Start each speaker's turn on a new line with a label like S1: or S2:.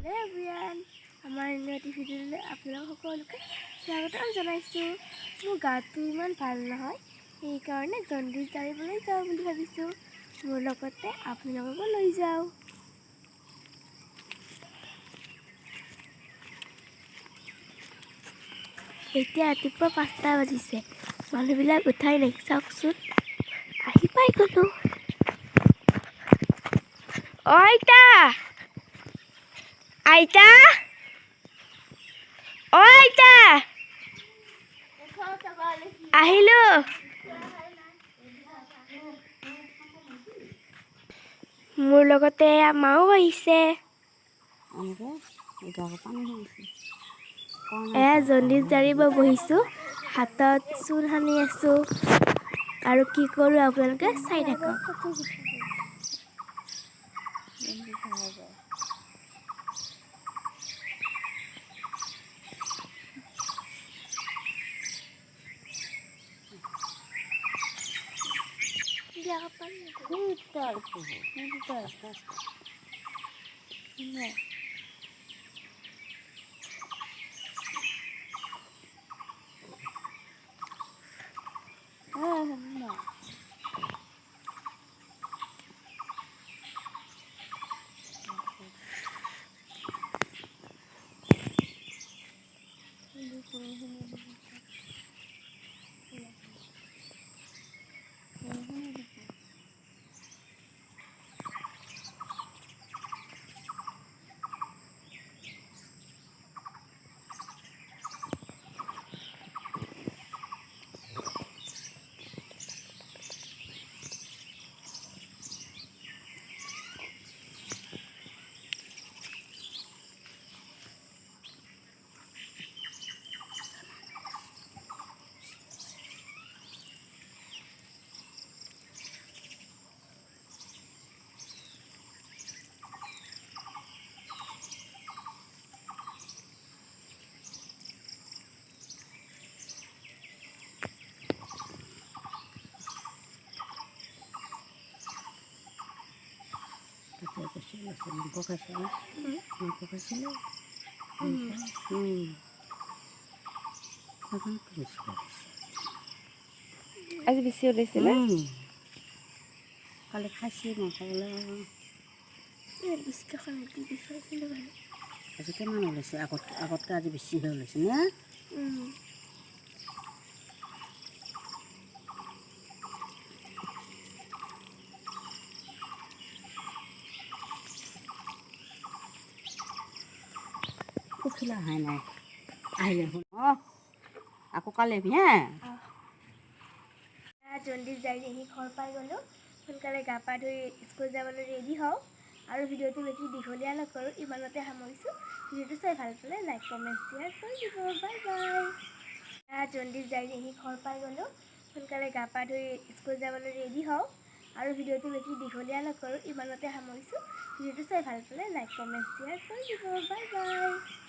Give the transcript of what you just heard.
S1: Hello' everyone, আমাৰ unity ভিডিঅ'লৈ আপোনালোক সকলোকে স্বাগতম জনাইছোঁ। মোৰ গাটো ইমান ভাল নহয়, সেইকাৰণে জণ্ডিছ জাৰিবলৈ যাওঁ বুলি ভাবিছোঁ। মোৰ লগতে আপোনালোককো লৈ যাওঁ। এতিয়া ৰাতিপুৱা 5টা বাজিছে, মানুহবিলাক উঠাই নাই, চাওকচোন। আহি পাই গ'লোঁ। অ আইতা, আইতা, অ আইতা, আহিলো। মোৰ লগতে মাও আহিছে। জণ্ডিছ জাৰিব বহিছোঁ, হাতত চূণ সানি আছোঁ আৰু কি কৰোঁ আপোনালোকে চাই থাকক। আজি বেছি ওলাইছিলে,
S2: কালি খাইছি নাখাবলৈ আজি কিমান ওলাইছে? আগতকৈ আজি বেছিহে ওলাইছে নে? পখিলা অহাই নাই, আহিলে শুন। আকৌ কালি আহিবি হে।
S1: জণ্ডিছ জাৰি আহি ঘৰ পাই গ'লোঁ। সোনকালে গা পা ধুই স্কুল যাবলৈ ৰেডি হওঁ আৰু ভিডিঅ'টো বেছি দীঘলীয়া নকৰোঁ, ইমানতে সামৰিছোঁ। ভিডিঅ'টো চাই ভাল পালে লাইক কমেণ্ট শ্বেয়াৰ কৰি দিব। Bye bye. জণ্ডিছ জাৰি আহি ঘৰ পাই গ'লোঁ। সোনকালে গা পা ধুই স্কুল যাবলৈ ৰেডি হওঁ আৰু ভিডিঅ'টো বেছি দীঘলীয়া নকৰোঁ, ইমানতে সামৰিছোঁ। ভিডিঅ'টো চাই ভাল পালে লাইক কমেণ্ট শ্বেয়াৰ কৰি দিব। Bye bye.